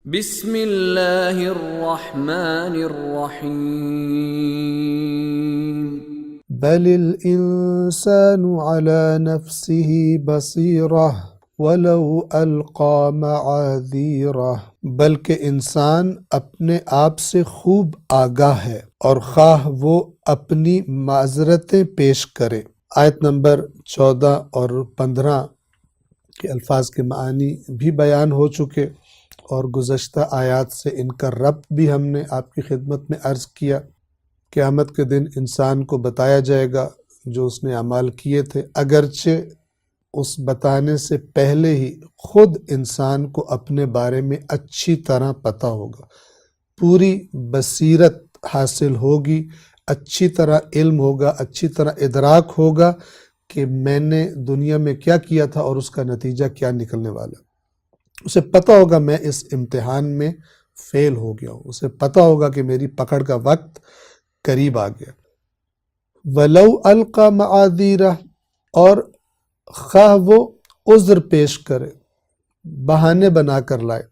بسم اللہ الرحمن الرحیم بل الانسان على نفسه بصیرہ ولو القى معاذیرہ، بلکہ انسان اپنے آپ سے خوب آگاہ ہے اور خواہ وہ اپنی معذرتیں پیش کرے۔ آیت نمبر 14 اور 15 کے الفاظ کے معانی بھی بیان ہو چکے اور گزشتہ آیات سے ان کا ربط بھی ہم نے آپ کی خدمت میں عرض کیا۔ قیامت کے دن انسان کو بتایا جائے گا جو اس نے اعمال کیے تھے، اگرچہ اس بتانے سے پہلے ہی خود انسان کو اپنے بارے میں اچھی طرح پتہ ہوگا، پوری بصیرت حاصل ہوگی، اچھی طرح علم ہوگا، اچھی طرح ادراک ہوگا کہ میں نے دنیا میں کیا کیا تھا اور اس کا نتیجہ کیا نکلنے والا۔ اسے پتہ ہوگا میں اس امتحان میں فیل ہو گیا ہوں، اسے پتہ ہوگا کہ میری پکڑ کا وقت قریب آ گیا۔ وَلَوْ أَلْقَى مَعَاذِيرَهُ، اور خواہ وہ عذر پیش کرے، بہانے بنا کر لائے۔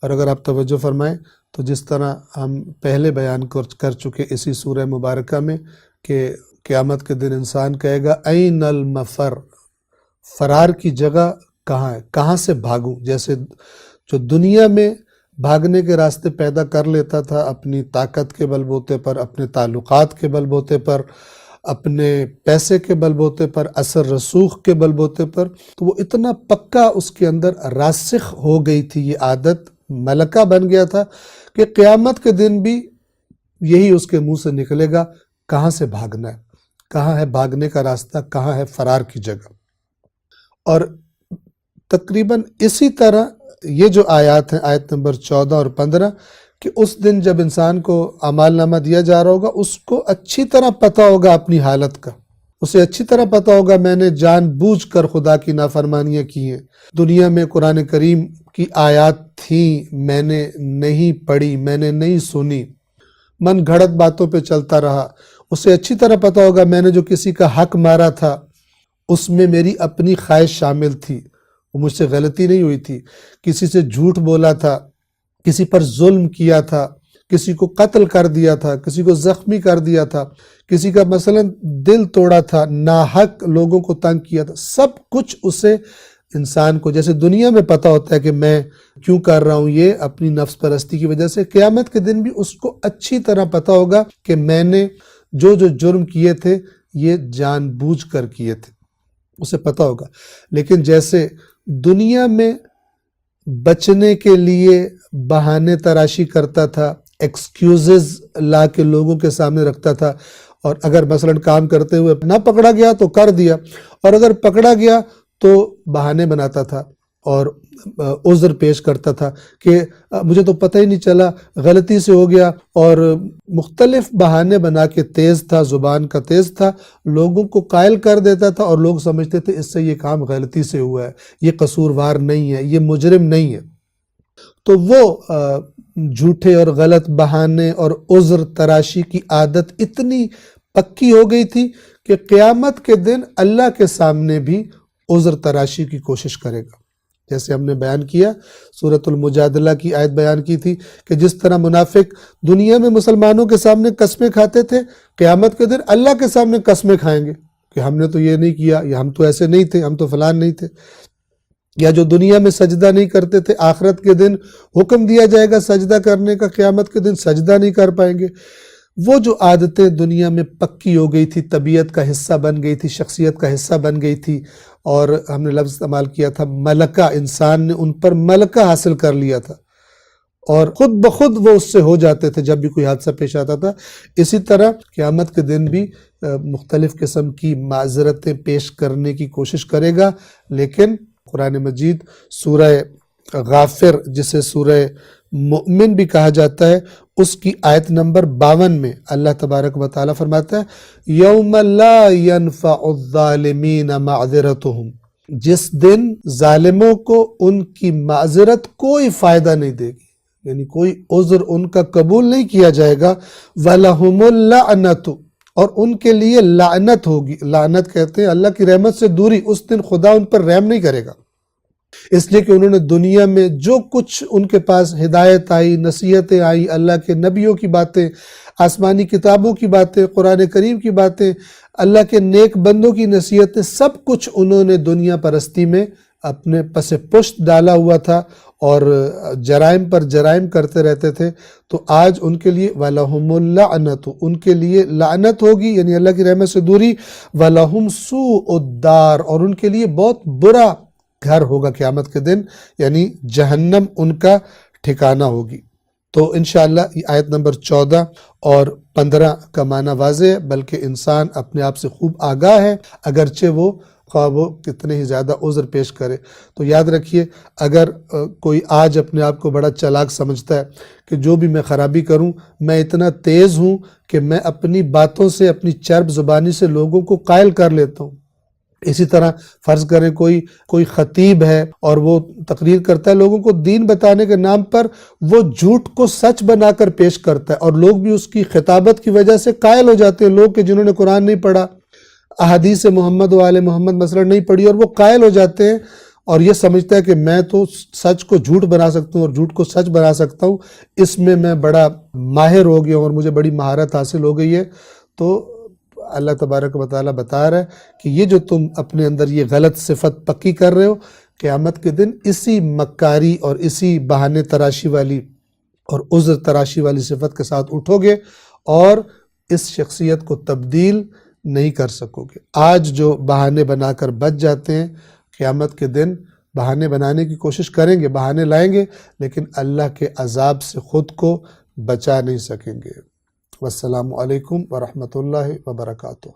اور اگر آپ توجہ فرمائیں تو جس طرح ہم پہلے بیان کر چکے اسی سورہ مبارکہ میں کہ قیامت کے دن انسان کہے گا این المفر، فرار کی جگہ کہاں ہے، کہاں سے بھاگوں۔ جیسے جو دنیا میں بھاگنے کے راستے پیدا کر لیتا تھا اپنی طاقت کے بل بوتے پر، اپنے تعلقات کے بل بوتے پر، اپنے پیسے کے بل بوتے پر، اثر رسوخ کے بل بوتے پر، تو وہ اتنا پکا اس کے اندر راسخ ہو گئی تھی، یہ عادت ملکہ بن گیا تھا کہ قیامت کے دن بھی یہی اس کے منہ سے نکلے گا، کہاں سے بھاگنا ہے، کہاں ہے بھاگنے کا راستہ، کہاں ہے فرار کی جگہ۔ اور تقریباً اسی طرح یہ جو آیات ہیں، آیت نمبر 14 اور 15، کہ اس دن جب انسان کو اعمال نامہ دیا جا رہا ہوگا، اس کو اچھی طرح پتہ ہوگا اپنی حالت کا، اسے اچھی طرح پتہ ہوگا میں نے جان بوجھ کر خدا کی نافرمانیاں کی ہیں، دنیا میں قرآن کریم کی آیات تھیں، میں نے نہیں پڑھی، میں نے نہیں سنی، من گھڑت باتوں پہ چلتا رہا۔ اسے اچھی طرح پتہ ہوگا میں نے جو کسی کا حق مارا تھا اس میں میری اپنی خواہش شامل تھی، وہ مجھ سے غلطی نہیں ہوئی تھی، کسی سے جھوٹ بولا تھا، کسی پر ظلم کیا تھا، کسی کو قتل کر دیا تھا، کسی کو زخمی کر دیا تھا، کسی کا مثلا دل توڑا تھا، ناحق لوگوں کو تنگ کیا تھا، سب کچھ اسے انسان کو جیسے دنیا میں پتہ ہوتا ہے کہ میں کیوں کر رہا ہوں یہ اپنی نفس پرستی کی وجہ سے، قیامت کے دن بھی اس کو اچھی طرح پتہ ہوگا کہ میں نے جو جرم کیے تھے یہ جان بوجھ کر کیے تھے، اسے پتہ ہوگا۔ لیکن جیسے دنیا میں بچنے کے لیے بہانے تراشی کرتا تھا، ایکسکیوزز لا کے لوگوں کے سامنے رکھتا تھا، اور اگر مثلا کام کرتے ہوئے نہ پکڑا گیا تو کر دیا، اور اگر پکڑا گیا تو بہانے بناتا تھا اور عذر پیش کرتا تھا کہ مجھے تو پتہ ہی نہیں چلا، غلطی سے ہو گیا، اور مختلف بہانے بنا کے تیز تھا، زبان کا تیز تھا، لوگوں کو قائل کر دیتا تھا اور لوگ سمجھتے تھے اس سے یہ کام غلطی سے ہوا ہے، یہ قصوروار نہیں ہے، یہ مجرم نہیں ہے۔ تو وہ جھوٹے اور غلط بہانے اور عذر تراشی کی عادت اتنی پکی ہو گئی تھی کہ قیامت کے دن اللہ کے سامنے بھی عذر تراشی کی کوشش کرے گا۔ جیسے ہم نے بیان کیا، سورۃ المجادلہ کی آیت بیان کی تھی کہ جس طرح منافق دنیا میں مسلمانوں کے سامنے قسمیں کھاتے تھے، قیامت کے دن اللہ کے سامنے قسمیں کھائیں گے کہ ہم نے تو یہ نہیں کیا، یا ہم تو ایسے نہیں تھے، ہم تو فلان نہیں تھے۔ یا جو دنیا میں سجدہ نہیں کرتے تھے، آخرت کے دن حکم دیا جائے گا سجدہ کرنے کا، قیامت کے دن سجدہ نہیں کر پائیں گے۔ وہ جو عادتیں دنیا میں پکی ہو گئی تھی، طبیعت کا حصہ بن گئی تھی، شخصیت کا حصہ بن گئی تھی، اور ہم نے لفظ استعمال کیا تھا ملکہ، انسان نے ان پر ملکہ حاصل کر لیا تھا اور خود بخود وہ اس سے ہو جاتے تھے جب بھی کوئی حادثہ پیش آتا تھا۔ اسی طرح قیامت کے دن بھی مختلف قسم کی معذرتیں پیش کرنے کی کوشش کرے گا، لیکن قرآن مجید سورہ غافر، جسے سورہ مؤمن بھی کہا جاتا ہے، اس کی آیت نمبر 52 میں اللہ تبارک و تعالیٰ فرماتا ہے یوم لا ينفع الظالمین معذرتهم، جس دن ظالموں کو ان کی معذرت کوئی فائدہ نہیں دے گی، یعنی کوئی عذر ان کا قبول نہیں کیا جائے گا، وَلَهُمُ اللَّعْنَةُ، اور ان کے لیے لعنت ہوگی۔ لعنت کہتے ہیں اللہ کی رحمت سے دوری، اس دن خدا ان پر رحم نہیں کرے گا۔ اس لیے کہ انہوں نے دنیا میں جو کچھ ان کے پاس ہدایت آئی، نصیحتیں آئی، اللہ کے نبیوں کی باتیں، آسمانی کتابوں کی باتیں، قرآن کریم کی باتیں، اللہ کے نیک بندوں کی نصیحتیں، سب کچھ انہوں نے دنیا پرستی میں اپنے پس پشت ڈالا ہوا تھا اور جرائم پر جرائم کرتے رہتے تھے۔ تو آج ان کے لیے وَلَهُمُ اللَّعْنَةُ، ان کے لیے لعنت ہوگی، یعنی اللہ کی رحمت سے دوری، وَلَهُمْ سُوءُ الدَّارِ، اور ان کے لیے بہت برا گھر ہوگا قیامت کے دن، یعنی جہنم ان کا ٹھکانہ ہوگی۔ تو انشاءاللہ آیت نمبر 14 اور 15 کا معنی واضح ہے، بلکہ انسان اپنے آپ سے خوب آگاہ ہے، اگرچہ وہ خواہ وہ کتنے ہی زیادہ عذر پیش کرے۔ تو یاد رکھیے، اگر کوئی آج اپنے آپ کو بڑا چالاک سمجھتا ہے کہ جو بھی میں خرابی کروں، میں اتنا تیز ہوں کہ میں اپنی باتوں سے، اپنی چرب زبانی سے لوگوں کو قائل کر لیتا ہوں۔ اسی طرح فرض کریں کوئی خطیب ہے اور وہ تقریر کرتا ہے، لوگوں کو دین بتانے کے نام پر وہ جھوٹ کو سچ بنا کر پیش کرتا ہے، اور لوگ بھی اس کی خطابت کی وجہ سے قائل ہو جاتے ہیں۔ لوگ کہ جنہوں نے قرآن نہیں پڑھا، احادیث محمد و آل محمد مثلا نہیں پڑھی، اور وہ قائل ہو جاتے ہیں اور یہ سمجھتا ہے کہ میں تو سچ کو جھوٹ بنا سکتا ہوں اور جھوٹ کو سچ بنا سکتا ہوں، اس میں بڑا ماہر ہو گیا ہوں اور مجھے بڑی مہارت حاصل ہو گئی ہے۔ تو اللہ تبارک و تعالیٰ بتا رہا ہے کہ یہ جو تم اپنے اندر یہ غلط صفت پکی کر رہے ہو، قیامت کے دن اسی مکاری اور اسی بہانے تراشی والی اور عذر تراشی والی صفت کے ساتھ اٹھو گے اور اس شخصیت کو تبدیل نہیں کر سکو گے۔ آج جو بہانے بنا کر بچ جاتے ہیں، قیامت کے دن بہانے بنانے کی کوشش کریں گے، بہانے لائیں گے، لیکن اللہ کے عذاب سے خود کو بچا نہیں سکیں گے۔ والسلام علیکم ورحمۃ اللہ وبرکاتہ۔